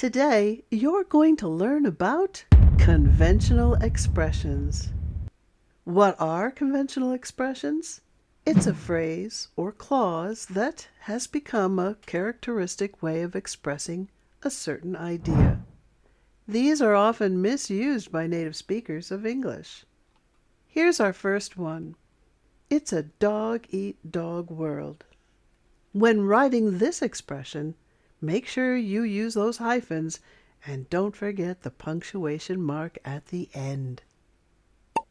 Today, you're going to learn about conventional expressions. What are conventional expressions? It's a phrase or clause that has become a characteristic way of expressing a certain idea. These are often misused by native speakers of English. Here's our first one. It's a dog-eat-dog world. When writing this expression, make sure you use those hyphens and don't forget the punctuation mark at the end.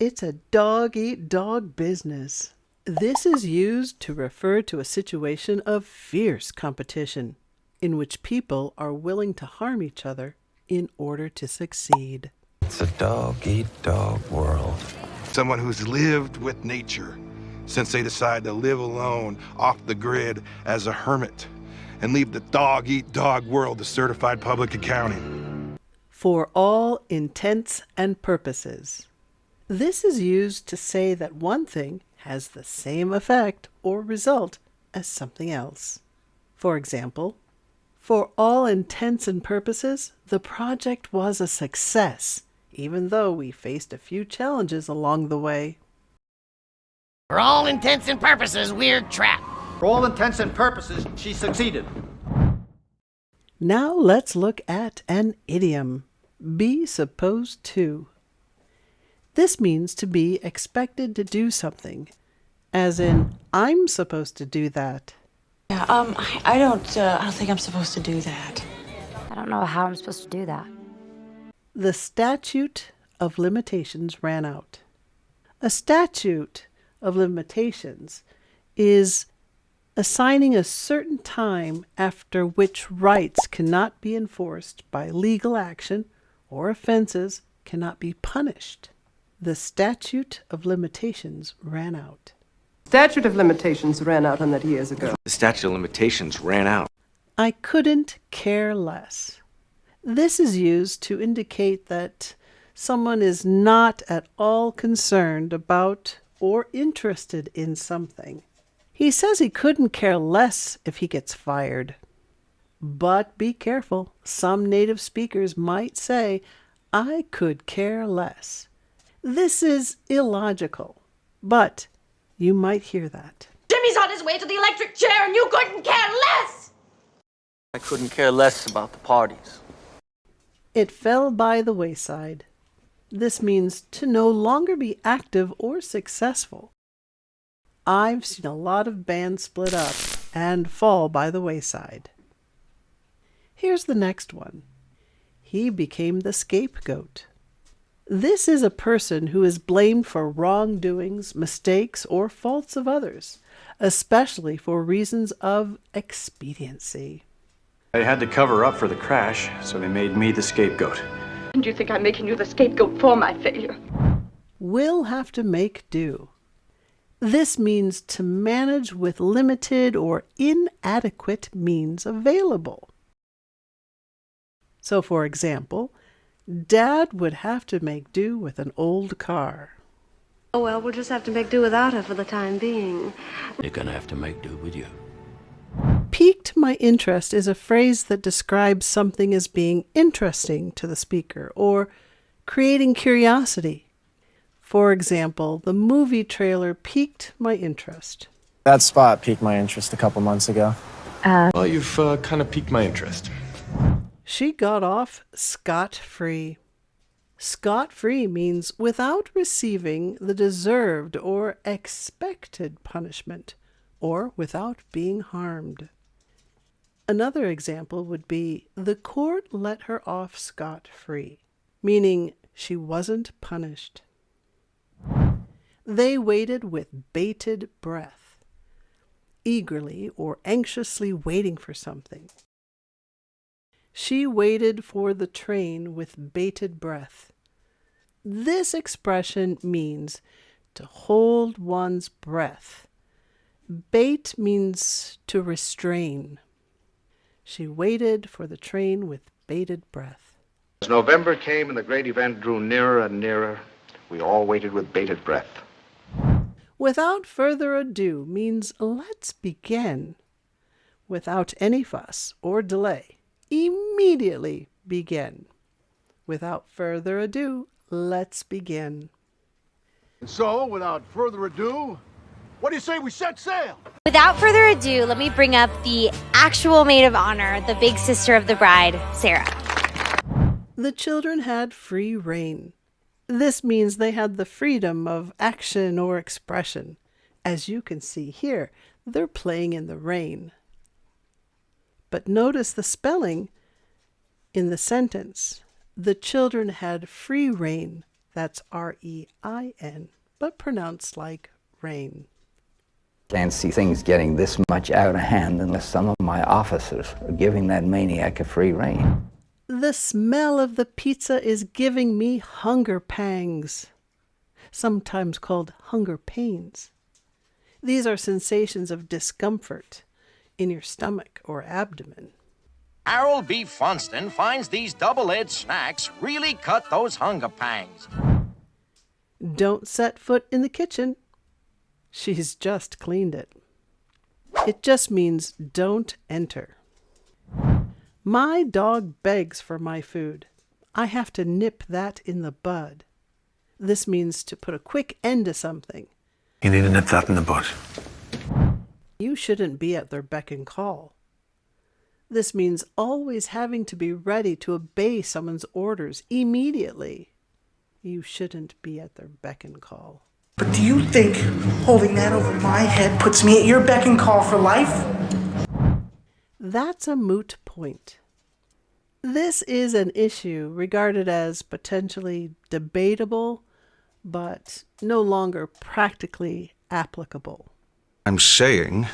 It's a dog-eat-dog business. This is used to refer to a situation of fierce competition in which people are willing to harm each other in order to succeed. It's a dog-eat-dog world. Someone who's lived with nature since they decided to live alone off the grid as a hermit and leave the dog-eat-dog world to certified public accounting. For all intents and purposes. This is used to say that one thing has the same effect or result as something else. For example, for all intents and purposes, the project was a success, even though we faced a few challenges along the way. For all intents and purposes, we're trapped. For all intents and purposes, she succeeded. Now let's look at an idiom. Be supposed to. This means to be expected to do something, as in, I'm supposed to do that. Yeah, I don't think I'm supposed to do that. I don't know how I'm supposed to do that. The statute of limitations ran out. A statute of limitations is assigning a certain time after which rights cannot be enforced by legal action or offenses cannot be punished. The statute of limitations ran out. Statute of limitations ran out on that years ago. The statute of limitations ran out. I couldn't care less. This is used to indicate that someone is not at all concerned about or interested in something. He says he couldn't care less if he gets fired. But be careful. Some native speakers might say, I could care less. This is illogical, but you might hear that. Jimmy's on his way to the electric chair and you couldn't care less! I couldn't care less about the parties. It fell by the wayside. This means to no longer be active or successful. I've seen a lot of bands split up and fall by the wayside. Here's the next one. He became the scapegoat. This is a person who is blamed for wrongdoings, mistakes, or faults of others, especially for reasons of expediency. They had to cover up for the crash, so they made me the scapegoat. And you think I'm making you the scapegoat for my failure? Will have to make do. This means to manage with limited or inadequate means available. So, for example, Dad would have to make do with an old car. Oh, well, we'll just have to make do without her for the time being. You're gonna have to make do with you. Piqued my interest is a phrase that describes something as being interesting to the speaker or creating curiosity. For example, the movie trailer piqued my interest. That spot piqued my interest a couple months ago. Well, you've kind of piqued my interest. She got off scot-free. Scot-free means without receiving the deserved or expected punishment, or without being harmed. Another example would be, the court let her off scot-free, meaning she wasn't punished. They waited with bated breath, eagerly or anxiously waiting for something. She waited for the train with bated breath. This expression means to hold one's breath. Bate means to restrain. She waited for the train with bated breath. As November came and the great event drew nearer and nearer, we all waited with bated breath. Without further ado means let's begin. Without any fuss or delay. Immediately begin. Without further ado, let's begin. So, without further ado, what do you say we set sail? Without further ado, let me bring up the actual maid of honor, the big sister of the bride, Sarah. The children had free rein. This means they had the freedom of action or expression. As you can see here, they're playing in the rain. But notice the spelling in the sentence. The children had free rein. That's R-E-I-N, but pronounced like rain. Can't see things getting this much out of hand unless some of my officers are giving that maniac a free rein. The smell of the pizza is giving me hunger pangs, sometimes called hunger pains. These are sensations of discomfort in your stomach or abdomen. Harold B. Funston finds these double-edged snacks really cut those hunger pangs. Don't set foot in the kitchen. She's just cleaned it. It just means don't enter. My dog begs for my food. I have to nip that in the bud. This means to put a quick end to something. You need to nip that in the bud. You shouldn't be at their beck and call. This means always having to be ready to obey someone's orders immediately. You shouldn't be at their beck and call. But do you think holding that over my head puts me at your beck and call for life? That's a moot point. This is an issue regarded as potentially debatable, but no longer practically applicable. I'm saying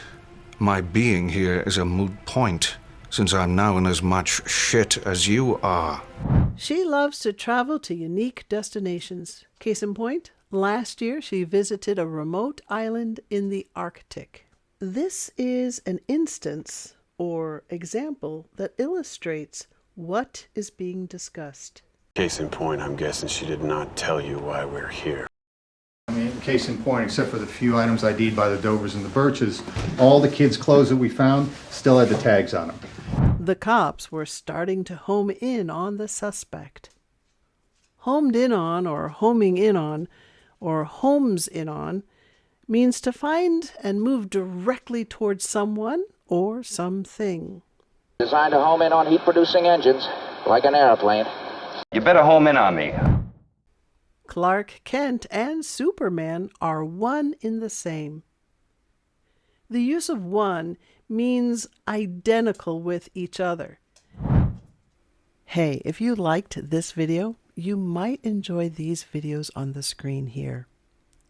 my being here is a moot point, since I'm now in as much shit as you are. She loves to travel to unique destinations. Case in point, last year she visited a remote island in the Arctic. This is an instance or example that illustrates what is being discussed. Case in point, I'm guessing she did not tell you why we're here. I mean, case in point, except for the few items ID'd by the Dovers and the Birches, all the kids' clothes that we found still had the tags on them. The cops were starting to home in on the suspect. Homed in on, or homing in on, or homes in on means to find and move directly towards someone or something. Designed to home in on heat-producing engines, like an airplane. You better home in on me. Clark Kent and Superman are one in the same. The use of one means identical with each other. Hey, if you liked this video, you might enjoy these videos on the screen here.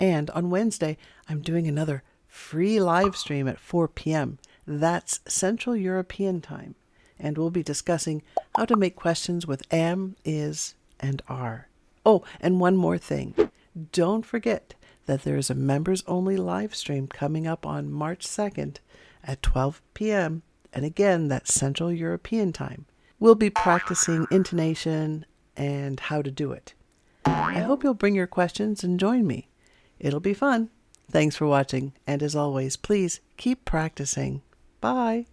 And on Wednesday, I'm doing another free live stream at 4 p.m. That's Central European time. And we'll be discussing how to make questions with am, is, and are. Oh, and one more thing. Don't forget that there is a members-only live stream coming up on March 2nd at 12 p.m. And again, that's Central European time. We'll be practicing intonation and how to do it. I hope you'll bring your questions and join me. It'll be fun. Thanks for watching, and as always, please keep practicing. Bye.